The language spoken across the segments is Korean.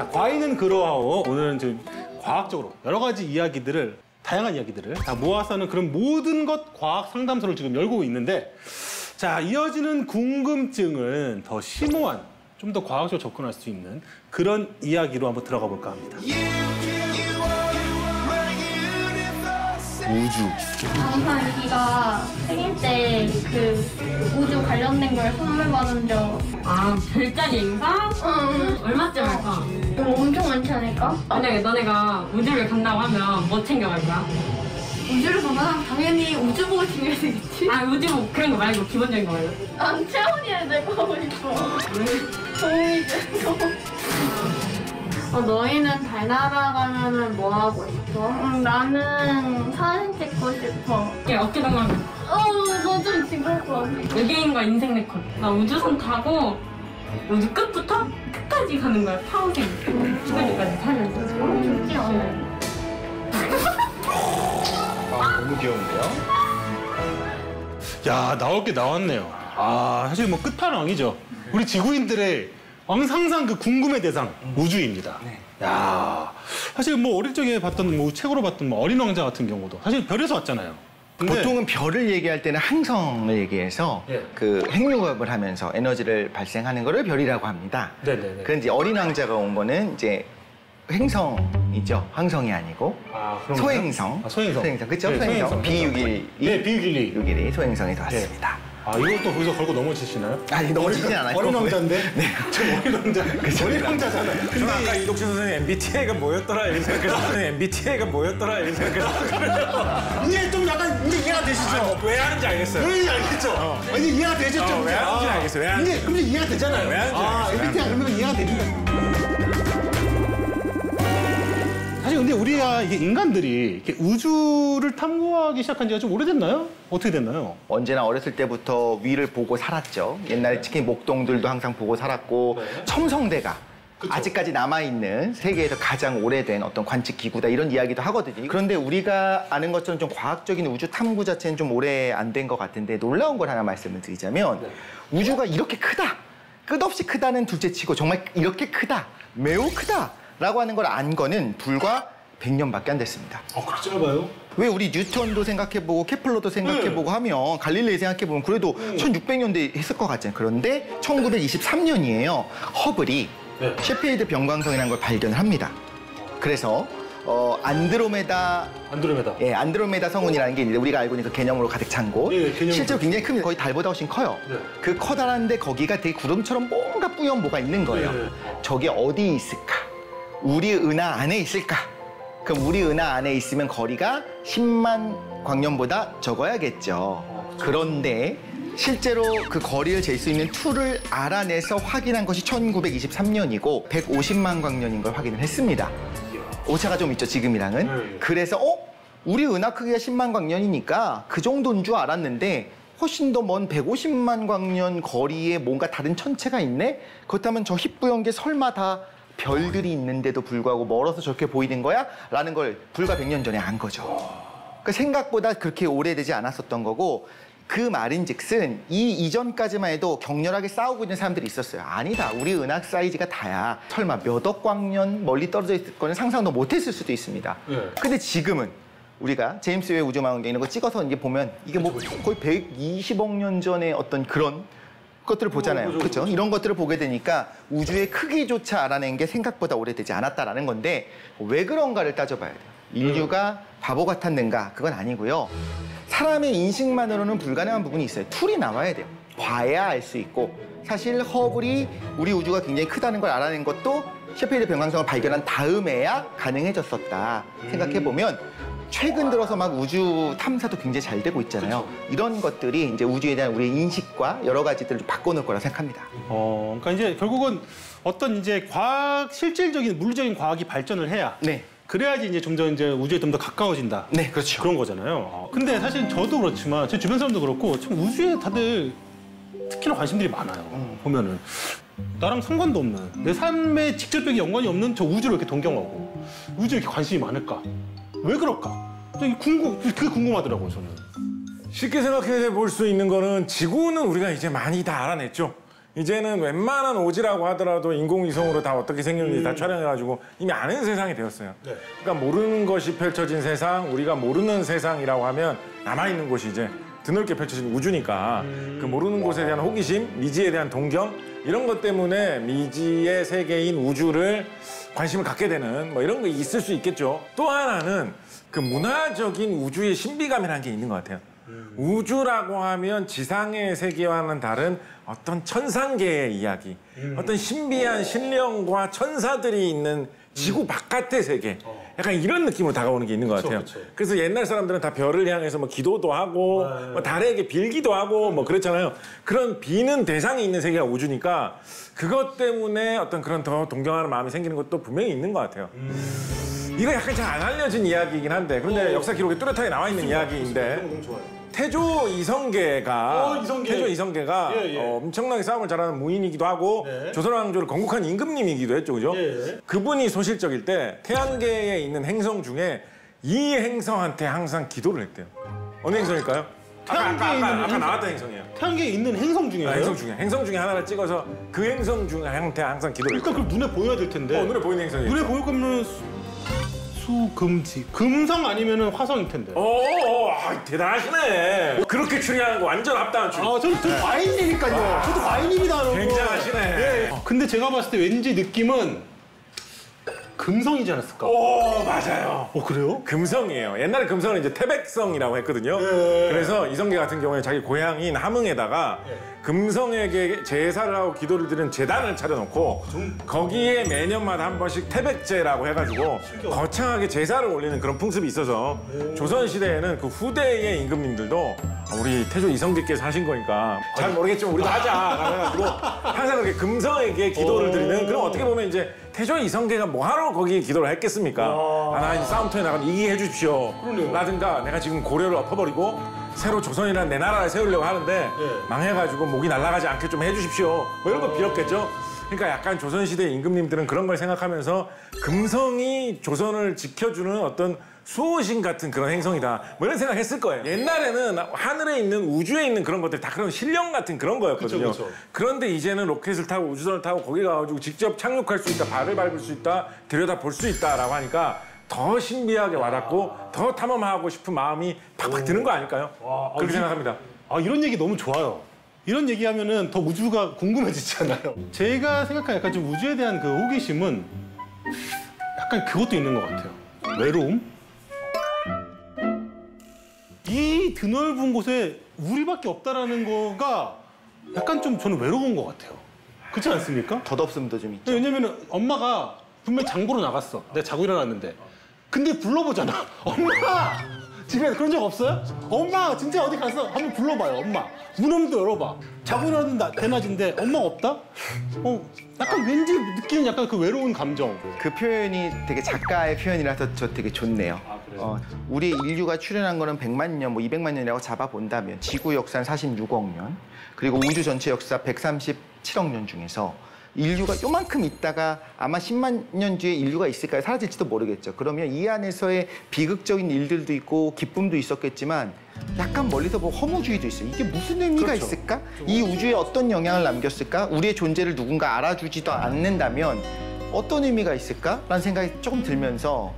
자, 과인은 그러하오. 오늘은 좀 과학적으로 여러 가지 이야기들을, 다양한 이야기들을 다 모아서 하는 그런 모든 것 과학 상담소를 지금 열고 있는데, 자, 이어지는 궁금증은 더 심오한, 좀 더 과학적으로 접근할 수 있는 그런 이야기로 한번 들어가 볼까 합니다. 우주. 항상 유기가 생일 때 그 우주 관련된 걸 선물 받은 적. 아, 별자리 행사? 응. 얼마쯤 할까? 이거 엄청 많지 않을까? 만약에 너네가 우주를 간다고 하면 뭐 챙겨갈 거야? 우주를 가면 당연히 우주복을 챙겨야 되겠지? 아, 우주 그런 거 말고 기본적인 거 말고. 난 체온이야 내가 하고 싶어. 도움이 돼. 너희는 달 날아가면은 뭐 하고 싶어? 나는 사진 찍고 싶어. 이게 어깨 동무하면 너 좀 찍을 거 같아. 외계인과 인생 네컷. 나 우주선 타고 우주 끝부터 끝까지 가는 거야. 파우생. 끝까지 타면서. 좋지 않아? 너무 귀여운데요? 야, 나올 게 나왔네요. 아, 사실 뭐 끝판왕이죠. 우리 지구인들의 항상 그 궁금의 대상, 우주입니다. 네. 야, 사실 뭐 어릴 적에 봤던, 뭐 책으로 봤던 뭐 어린 왕자 같은 경우도 사실 별에서 왔잖아요. 근데 보통은 별을 얘기할 때는 항성을 얘기해서 예. 그 핵융합을 하면서 에너지를 발생하는 거를 별이라고 합니다. 네네네. 그런데 어린 왕자가 온 거는 이제 행성이죠. 항성이 아니고 그런가요? 소행성. 아, 소행성. 그렇죠? 네, 소행성. B612. 네, B612. 612 소행성에서 왔습니다. 아, 이것도 거기서 걸고 넘어지시나요? 아니, 넘어지진 않아요. 어린 왕자인데? 네. 저 어린 왕자. 어린 왕자잖아요. 저는 아까 이덕진 선생님 MBTI가 뭐였더라 이렇게 생각해서 MBTI가 뭐였더라 이렇게 생각해서 이제 좀 약간 이제 이해가 되시죠? 왜 하는지 알겠어요. 왜 알겠죠? 이제 이해가 되셨죠? 왜 하는지 알겠어요. 왜 하는지. 이제 그럼 이해가 되잖아요. 왜 하는지 알겠어요. MBTI 그러면 이해가 됩니다. 사실 근데 우리가 이게 인간들이 이렇게 우주를 탐구하기 시작한 지가 좀 오래됐나요? 어떻게 됐나요? 언제나 어렸을 때부터 위를 보고 살았죠. 옛날에 특히 목동들도 항상 보고 살았고 첨성대가 아직까지 남아있는 세계에서 가장 오래된 어떤 관측 기구다 이런 이야기도 하거든요. 그런데 우리가 아는 것처럼 좀 과학적인 우주 탐구 자체는 좀 오래 안 된 것 같은데 놀라운 걸 하나 말씀을 드리자면 우주가 이렇게 크다, 끝없이 크다는 둘째치고 정말 이렇게 크다, 매우 크다 라고 하는 걸 안 거는 불과 100년밖에 안 됐습니다. 그렇게 짧아요? 왜 우리 뉴턴도 생각해보고 케플러도 생각해보고 하면 갈릴레이 생각해보면 그래도 1600년대 했을 것 같잖아요. 그런데 1923년이에요. 허블이 셰필드 병광성이라는 걸 발견을 합니다. 그래서 안드로메다. 예, 안드로메다 성운이라는 게 우리가 알고 있는 그 개념으로 가득 찬 곳. 실제로 굉장히 큽니다. 거의 달보다 훨씬 커요. 그 커다란데 거기가 되게 구름처럼 뭔가 뿌연 뭐가 있는 거예요. 저게 어디에 있을까? 우리 은하 안에 있을까? 그럼 우리 은하 안에 있으면 거리가 10만 광년보다 적어야겠죠. 그런데 실제로 그 거리를 잴 수 있는 툴을 알아내서 확인한 것이 1923년이고 150만 광년인 걸 확인을 했습니다. 오차가 좀 있죠, 지금이랑은. 그래서 우리 은하 크기가 10만 광년이니까 그 정도인 줄 알았는데 훨씬 더 먼 150만 광년 거리에 뭔가 다른 천체가 있네? 그렇다면 저 희뿌연 게 설마 다 별들이 있는데도 불구하고 멀어서 저렇게 보이는 거야? 라는 걸 불과 100년 전에 안 거죠. 그러니까 생각보다 그렇게 오래되지 않았었던 거고 그 말인즉슨 이 이전까지만 해도 격렬하게 싸우고 있는 사람들이 있었어요. 아니다. 우리 은하 사이즈가 다야. 설마 몇 억 광년 멀리 떨어져 있을 거는 상상도 못했을 수도 있습니다. 근데 지금은 우리가 제임스 웹 우주망원경 이런 거 찍어서 이제 보면 이게 뭐 거의 120억 년 전의 어떤 그런 것들을 보잖아요. 그렇죠? 이런 것들을 보게 되니까 우주의 크기조차 알아낸 게 생각보다 오래되지 않았다라는 건데 왜 그런가를 따져봐야 돼요. 인류가 바보 같았는가? 그건 아니고요. 사람의 인식만으로는 불가능한 부분이 있어요. 툴이 나와야 돼요. 봐야 알 수 있고 사실 허블이 우리 우주가 굉장히 크다는 걸 알아낸 것도 셰필드 병광성을 발견한 다음에야 가능해졌었다. 생각해보면 최근 들어서 막 우주 탐사도 굉장히 잘 되고 있잖아요. 이런 것들이 이제 우주에 대한 우리의 인식과 여러 가지들을 좀 바꿔놓을 거라 생각합니다. 그러니까 이제 결국은 어떤 이제 과학, 실질적인 물리적인 과학이 발전을 해야. 네. 그래야지 이제 좀 더 이제 우주에 좀 더 가까워진다. 네, 그렇죠. 그런 거잖아요. 근데 사실 저도 그렇지만 제 주변 사람도 그렇고 참 우주에 다들 특히나 관심들이 많아요. 보면은 나랑 상관도 없는 내 삶에 직접적인 연관이 없는 저 우주를 이렇게 동경하고 우주에 이렇게 관심이 많을까? 왜 그럴까? 그게 궁금하더라고요, 저는. 쉽게 생각해 볼 수 있는 거는 지구는 우리가 이제 많이 다 알아냈죠. 이제는 웬만한 오지라고 하더라도 인공위성으로 다 어떻게 생겼는지 다 촬영해가지고 이미 아는 세상이 되었어요. 그러니까 모르는 것이 펼쳐진 세상, 우리가 모르는 세상이라고 하면 남아있는 곳이 이제 드넓게 펼쳐진 우주니까 그 모르는 곳에 대한 호기심, 미지에 대한 동경 이런 것 때문에 미지의 세계인 우주를 관심을 갖게 되는 뭐 이런 거 있을 수 있겠죠. 또 하나는 그 문화적인 우주의 신비감이라는 게 있는 것 같아요. 우주라고 하면 지상의 세계와는 다른 어떤 천상계의 이야기, 어떤 신비한 신령과 천사들이 있는 지구 바깥의 세계, 약간 이런 느낌으로 다가오는 게 있는 것 같아요. 그래서 옛날 사람들은 다 별을 향해서 뭐 기도도 하고 뭐 달에게 빌기도 하고 뭐 그랬잖아요. 그런 비는 대상이 있는 세계가 우주니까 그것 때문에 어떤 그런 더 동경하는 마음이 생기는 것도 분명히 있는 것 같아요. 이거 약간 잘 안 알려진 이야기이긴 한데 그런데 역사 기록에 뚜렷하게 나와 있는 이야기인데 너무 좋아요. 태조 이성계가 이성계. 태조 이성계가 예, 예. 엄청나게 싸움을 잘하는 무인이기도 하고 네. 조선 왕조를 건국한 임금님이기도 했죠, 그죠? 예. 그분이 소실적일 때 태양계에 있는 행성 중에 이 행성한테 항상 기도를 했대요. 어느 행성일까요? 태양계에 있는 아까 행성. 나왔던 행성이에요. 태양계에 있는 행성 중에요? 행성 중에 하나를 찍어서 그 행성 중한테 항상 기도를 했대요. 일단 그걸 눈에 보여야 될 텐데. 눈에 보이는 행성이에요. 눈에 보일 거면 수금지. 금성 아니면은 화성일 텐데. 대단하시네. 그렇게 추리하는 거 완전 합당한 추리. 저는 과인이니까요. 저도 과인입니다, 여러분. 굉장하시네. 예. 근데 제가 봤을 때 왠지 느낌은 금성이지 않았을까? 맞아요. 그래요? 금성이에요. 옛날에 금성은 이제 태백성이라고 했거든요. 그래서 이성계 같은 경우에 자기 고향인 함흥에다가 금성에게 제사를 하고 기도를 드리는 제단을 차려놓고 거기에 매년마다 한 번씩 태백제라고 해가지고 거창하게 제사를 올리는 그런 풍습이 있어서 조선시대에는 그 후대의 임금님들도 우리 태조 이성계께서 하신 거니까 잘 모르겠지만 우리도 하자 해가지고 항상 그렇게 금성에게 기도를 드리는 그럼 어떻게 보면 이제 태조 이성계가 뭐하러 거기에 기도를 했겠습니까? 나 이제 싸움터에 나가면 이기게 해주십시오. 라든가 내가 지금 고려를 엎어버리고 새로 조선이라는 내 나라를 세우려고 하는데 망해가지고 목이 날아가지 않게 좀 해주십시오. 뭐 이런 거 빌었겠죠. 그러니까 약간 조선시대 임금님들은 그런 걸 생각하면서 금성이 조선을 지켜주는 어떤 수호신 같은 그런 행성이다. 뭐 이런 생각 했을 거예요. 옛날에는 하늘에 있는 우주에 있는 그런 것들 다 그런 신령 같은 그런 거였거든요. 그쵸. 그런데 이제는 로켓을 타고 우주선을 타고 거기 가가지고 직접 착륙할 수 있다. 발을 밟을 수 있다. 들여다 볼 수 있다라고 하니까 더 신비하게 와닿고 더 탐험하고 싶은 마음이 팍팍 드는 거 아닐까요? 그렇게 생각합니다. 이런 얘기 너무 좋아요. 이런 얘기하면은 더 우주가 궁금해지잖아요. 제가 생각한 약간 좀 우주에 대한 그 호기심은 약간 그것도 있는 것 같아요. 외로움? 이 드넓은 곳에 우리밖에 없다라는 거가 약간 좀 저는 외로운 것 같아요. 그렇지 않습니까? 덧없음도 좀 있죠. 왜냐면은 엄마가 분명히 장 보러 나갔어. 내가 자고 일어났는데. 근데 불러보잖아. 엄마! 집에 그런 적 없어요? 엄마 진짜 어디 갔어? 한번 불러봐요, 엄마. 문음도 열어봐. 자고 일어났는데 대낮인데 엄마가 없다? 약간 왠지 느끼는 약간 그 외로운 감정. 그 표현이 되게 작가의 표현이라서 저 되게 좋네요. 우리 인류가 출현한 거는 100만 년, 뭐 200만 년이라고 잡아본다면 지구 역사는 46억 년, 그리고 우주 전체 역사 137억 년 중에서 인류가 요만큼 있다가 아마 10만 년 뒤에 인류가 있을까요? 사라질지도 모르겠죠. 그러면 이 안에서의 비극적인 일들도 있고 기쁨도 있었겠지만 약간 멀리서 보고 허무주의도 있어요. 이게 무슨 의미가 있을까? 이 우주에 어떤 영향을 남겼을까? 우리의 존재를 누군가 알아주지도 않는다면 어떤 의미가 있을까? 라는 생각이 조금 들면서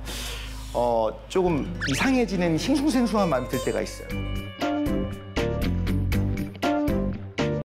조금 이상해지는 싱숭생숭한 마음이 들 때가 있어요.